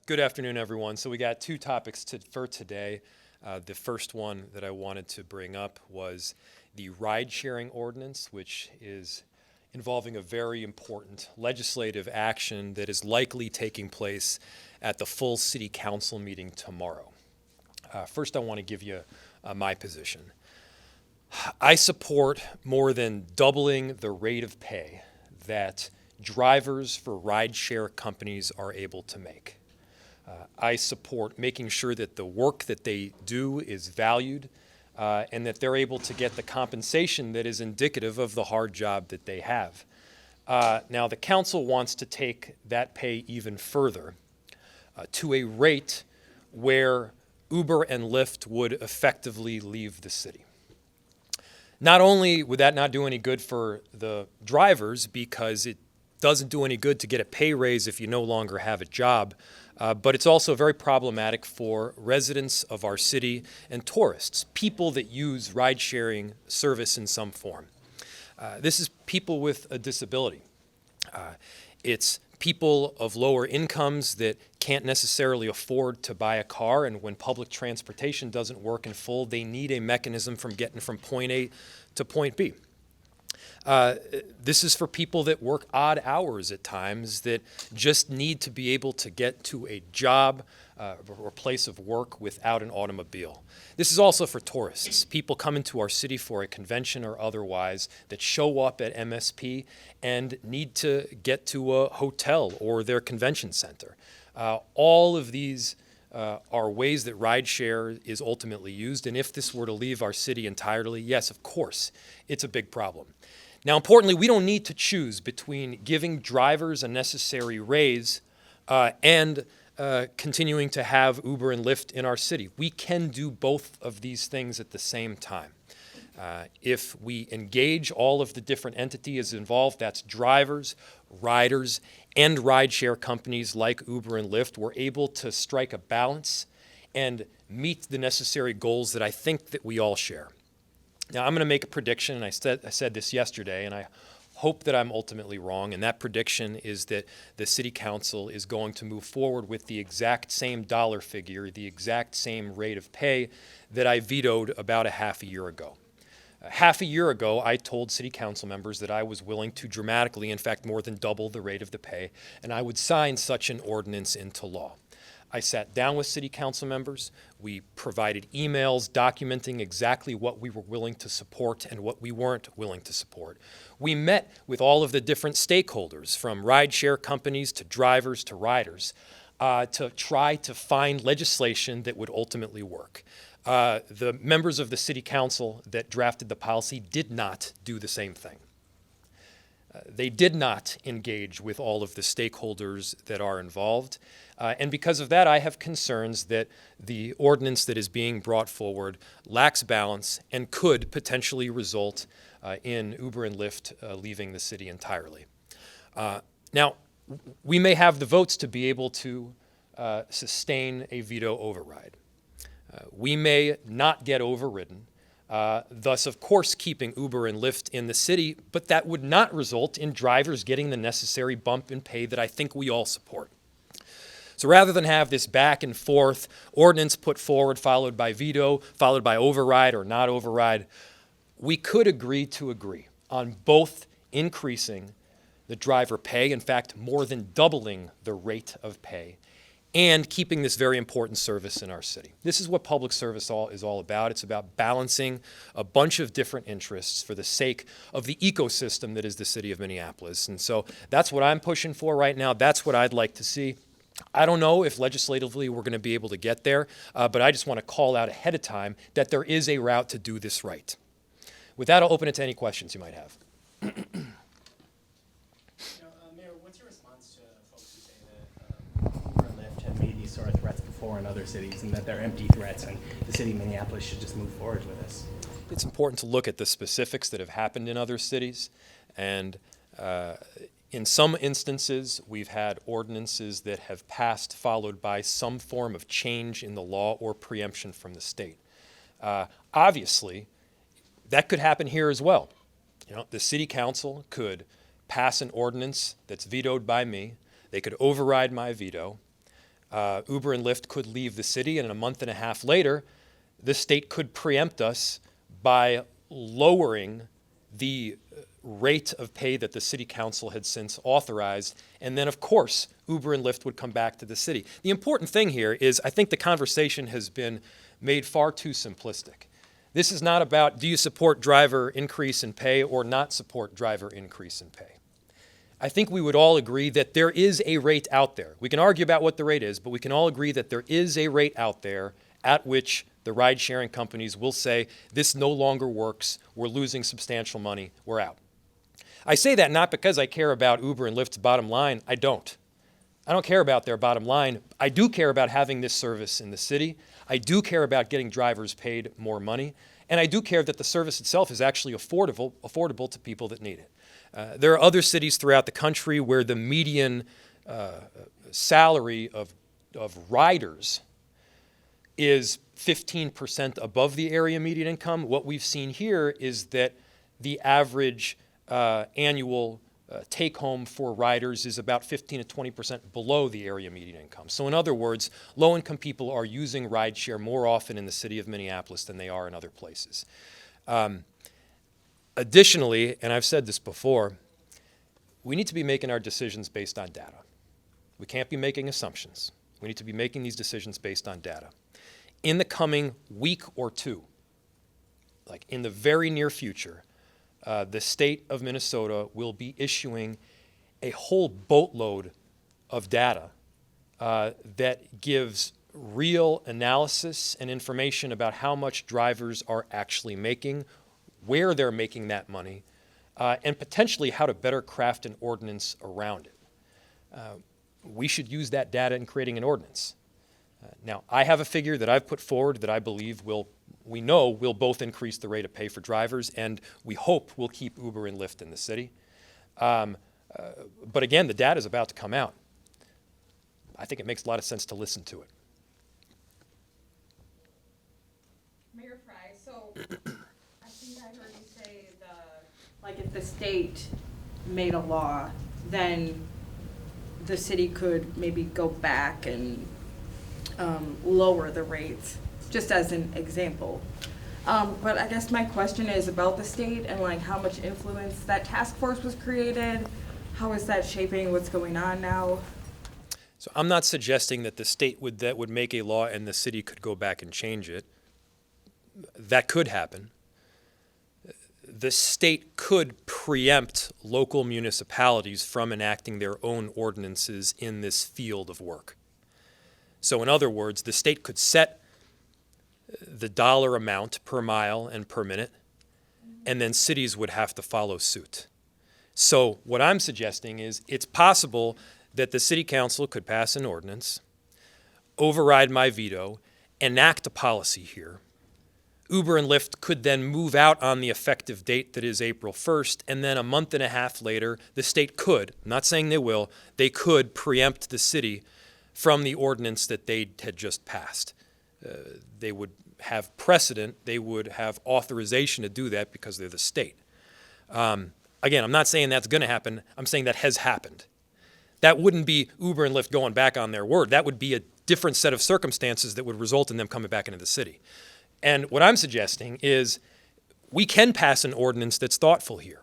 Good afternoon, everyone. So we got two topics for today. The first one that I wanted to bring up was the ride-sharing ordinance, which is involving a very important legislative action that is likely taking place at the full city council meeting tomorrow. First, I want to give you my position. I support more than doubling the rate of pay that drivers for ride-share companies are able to make. I support making sure that the work that they do is valued and that they're able to get the compensation that is indicative of the hard job that they have. Now, the council wants to take that pay even further to a rate where Uber and Lyft would effectively leave the city. Not only would that not do any good for the drivers because it doesn't do any good to get a pay raise if you no longer have a job, but it's also very problematic for residents of our city and tourists, people that use ride-sharing service in some form. This is people with a disability. It's people of lower incomes that can't necessarily afford to buy a car, and when public transportation doesn't work in full, they need a mechanism from getting from point A to point B. This is for people that work odd hours at times that just need to be able to get to a job or place of work without an automobile. This is also for tourists, people coming to our city for a convention or otherwise that show up at MSP and need to get to a hotel or their convention center. All of these are ways that rideshare is ultimately used, and if this were to leave our city entirely, yes, of course, it's a big problem. Now, importantly, we don't need to choose between giving drivers a necessary raise and continuing to have Uber and Lyft in our city. We can do both of these things at the same time. If we engage all of the different entities involved, that's drivers, riders, and rideshare companies like Uber and Lyft, we're able to strike a balance and meet the necessary goals that I think that we all share. Now, I'm going to make a prediction, and I said this yesterday, and I hope that I'm ultimately wrong, and that prediction is that the City Council is going to move forward with the exact same dollar figure, the exact same rate of pay that I vetoed about a half a year ago. Half a year ago, I told City Council members that I was willing to dramatically, in fact, more than double the rate of the pay, and I would sign such an ordinance into law. I sat down with City Council members. We provided emails documenting exactly what we were willing to support and what we weren't willing to support. We met with all of the different stakeholders, from rideshare companies to drivers to riders, to try to find legislation that would ultimately work. The members of the City Council that drafted the policy did not do the same thing. They did not engage with all of the stakeholders that are involved. And because of that, I have concerns that the ordinance that is being brought forward lacks balance and could potentially result in Uber and Lyft leaving the city entirely. Now, we may have the votes to be able to sustain a veto override. We may not get overridden, thus, of course, keeping Uber and Lyft in the city, but that would not result in drivers getting the necessary bump in pay that I think we all support. So rather than have this back and forth ordinance put forward, followed by veto, followed by override or not override, we could agree to agree on both increasing the driver pay, in fact, more than doubling the rate of pay, and keeping this very important service in our city. This is what public service is all about. It's about balancing a bunch of different interests for the sake of the ecosystem that is the city of Minneapolis. And so that's what I'm pushing for right now. That's what I'd like to see. I don't know if legislatively we're going to be able to get there, but I just want to call out ahead of time that there is a route to do this right. With that, I'll open it to any questions you might have. Mayor, what's your response to folks who say that Uber and Lyft have made these sort of threats before in other cities and that they're empty threats and the city of Minneapolis should just move forward with this? It's important to look at the specifics that have happened in other cities, and in some instances, we've had ordinances that have passed followed by some form of change in the law or preemption from the state. Obviously, that could happen here as well. The city council could pass an ordinance that's vetoed by me. They could override my veto. Uber and Lyft could leave the city, and a month and a half later, the state could preempt us by lowering the rate of pay that the city council had since authorized. And then, of course, Uber and Lyft would come back to the city. The important thing here is I think the conversation has been made far too simplistic. This is not about do you support driver increase in pay or not support driver increase in pay. I think we would all agree that there is a rate out there. We can argue about what the rate is, but we can all agree that there is a rate out there at which the ride-sharing companies will say, this no longer works, we're losing substantial money, we're out. I say that not because I care about Uber and Lyft's bottom line. I don't. I don't care about their bottom line. I do care about having this service in the city. I do care about getting drivers paid more money. And I do care that the service itself is actually affordable to people that need it. There are other cities throughout the country where the median salary of riders is 15% above the area median income. What we've seen here is that the average annual take-home for riders is about 15 to 20% below the area median income. So in other words, low-income people are using rideshare more often in the city of Minneapolis than they are in other places. Additionally, and I've said this before, we need to be making our decisions based on data. We can't be making assumptions. We need to be making these decisions based on data. In the coming week or two, like in the very near future, the state of Minnesota will be issuing a whole boatload of data that gives real analysis and information about how much drivers are actually making, where they're making that money, and potentially how to better craft an ordinance around it. We should use that data in creating an ordinance. Now, I have a figure that I've put forward that I believe we know will both increase the rate of pay for drivers, and we hope will keep Uber and Lyft in the city. But again, the data is about to come out. I think it makes a lot of sense to listen to it. Mayor Frey, so I think I heard you say like if the state made a law, then the city could maybe go back and lower the rates, just as an example. But I guess my question is about the state and like how much influence that task force was created. How is that shaping what's going on now? So I'm not suggesting that the state would make a law and the city could go back and change it. That could happen. The state could preempt local municipalities from enacting their own ordinances in this field of work. So in other words, the state could set the dollar amount per mile and per minute, and then cities would have to follow suit. So what I'm suggesting is it's possible that the city council could pass an ordinance, override my veto, enact a policy here. Uber and Lyft could then move out on the effective date that is April 1st, and then a month and a half later, the state could, I'm not saying they will, they could preempt the city from the ordinance that they had just passed. They would have precedent, they would have authorization to do that because they're the state. Again, I'm not saying that's going to happen, I'm saying that has happened. That wouldn't be Uber and Lyft going back on their word. That would be a different set of circumstances that would result in them coming back into the city. And what I'm suggesting is we can pass an ordinance that's thoughtful here.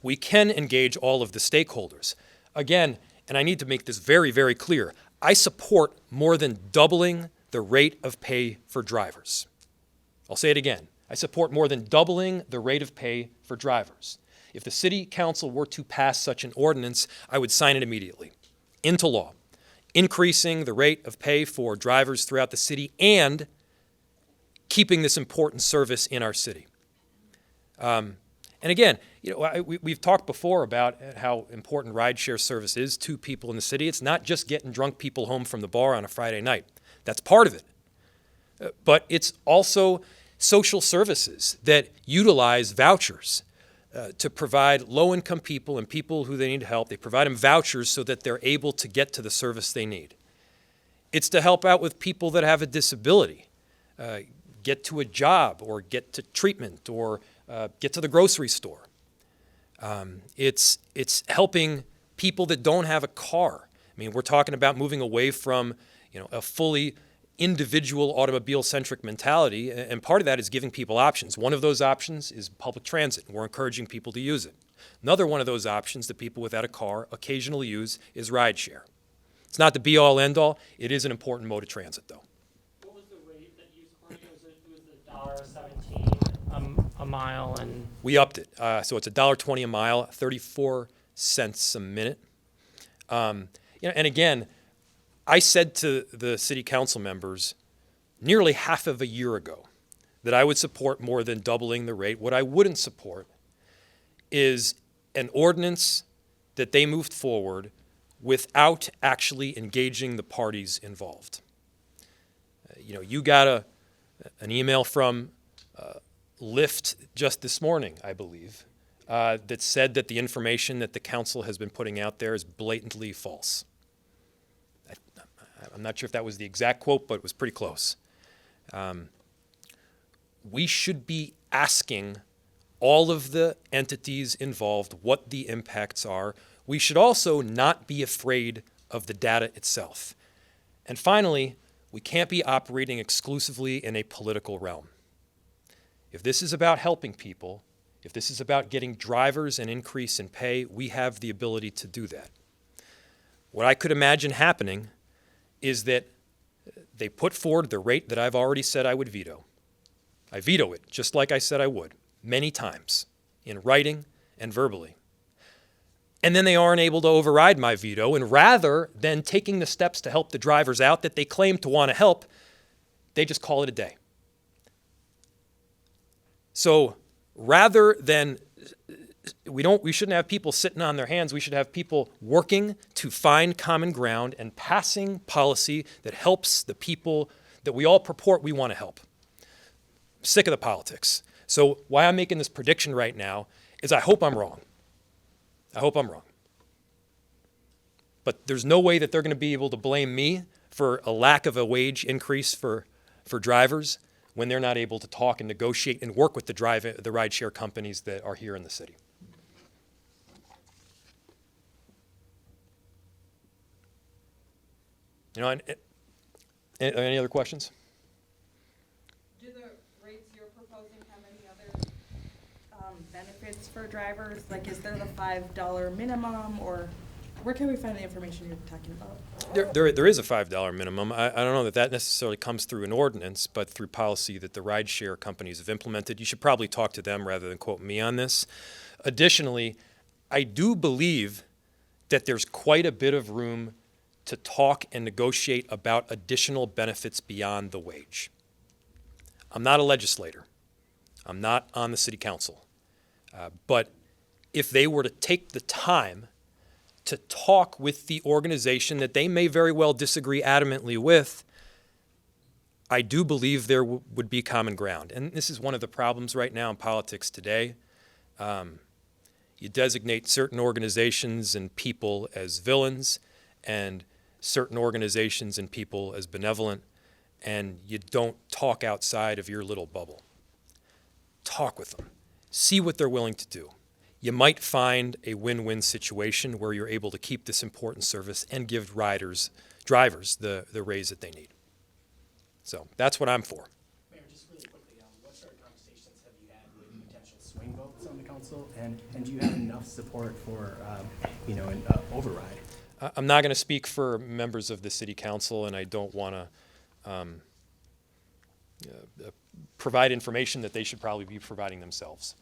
We can engage all of the stakeholders. Again, and I need to make this very, very clear, I support more than doubling the rate of pay for drivers. I'll say it again. I support more than doubling the rate of pay for drivers. If the city council were to pass such an ordinance, I would sign it immediately into law, increasing the rate of pay for drivers throughout the city and keeping this important service in our city. And again, we've talked before about how important rideshare service is to people in the city. It's not just getting drunk people home from the bar on a Friday night. That's part of it. But it's also social services that utilize vouchers to provide low-income people and people who they need help. They provide them vouchers so that they're able to get to the service they need. It's to help out with people that have a disability, get to a job or get to treatment or get to the grocery store. It's helping people that don't have a car. I mean, we're talking about moving away from a fully individual automobile-centric mentality, and part of that is giving people options. One of those options is public transit, and we're encouraging people to use it. Another one of those options that people without a car occasionally use is rideshare. It's not the be-all, end-all. It is an important mode of transit, though. What was the rate that you quoted? It was $1.17 a mile, and We upped it, so it's $1.20 a mile, 34 cents a minute. And again, I said to the city council members nearly half of a year ago that I would support more than doubling the rate. What I wouldn't support is an ordinance that they moved forward without actually engaging the parties involved. You got an email from Lyft just this morning, I believe, that said that the information that the council has been putting out there is blatantly false. I'm not sure if that was the exact quote, but it was pretty close. We should be asking all of the entities involved what the impacts are. We should also not be afraid of the data itself. And finally, we can't be operating exclusively in a political realm. If this is about helping people, if this is about getting drivers an increase in pay, we have the ability to do that. What I could imagine happening is that they put forward the rate that I've already said I would veto. I veto it, just like I said I would, many times, in writing and verbally. And then they aren't able to override my veto, and rather than taking the steps to help the drivers out that they claim to want to help, they just call it a day. So rather than we shouldn't have people sitting on their hands. We should have people working to find common ground and passing policy that helps the people that we all purport we want to help. I'm sick of the politics. So why I'm making this prediction right now is I hope I'm wrong. I hope I'm wrong. But there's no way that they're going to be able to blame me for a lack of a wage increase for drivers when they're not able to talk and negotiate and work with the rideshare companies that are here in the city. Any other questions? Do the rates you're proposing have any other benefits for drivers? Like, is there the $5 minimum, or where can we find the information you're talking about? There is a $5 minimum. I don't know that necessarily comes through an ordinance, but through policy that the rideshare companies have implemented. You should probably talk to them rather than quote me on this. Additionally, I do believe that there's quite a bit of room to talk and negotiate about additional benefits beyond the wage. I'm not a legislator. I'm not on the city council. But if they were to take the time to talk with the organization that they may very well disagree adamantly with, I do believe there would be common ground. And this is one of the problems right now in politics today. You designate certain organizations and people as villains and certain organizations and people as benevolent, and you don't talk outside of your little bubble. Talk with them. See what they're willing to do. You might find a win-win situation where you're able to keep this important service and give drivers the raise that they need. So that's what I'm for. Mayor, just really quickly, what sort of conversations have you had with potential swing votes on the council, and do you have enough support for, an override? I'm not going to speak for members of the city council, and I don't want to provide information that they should probably be providing themselves.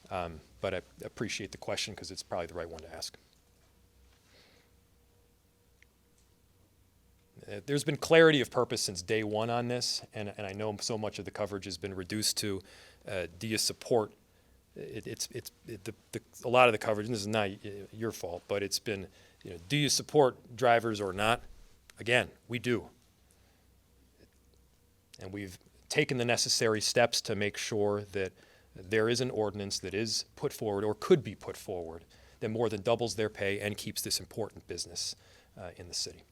But I appreciate the question because it's probably the right one to ask. There's been clarity of purpose since day one on this, and I know so much of the coverage has been reduced to, do you support? A lot of the coverage, and this is not your fault, but it's been, do you support drivers or not? Again, we do. And we've taken the necessary steps to make sure that there is an ordinance that is put forward or could be put forward that more than doubles their pay and keeps this important business in the city.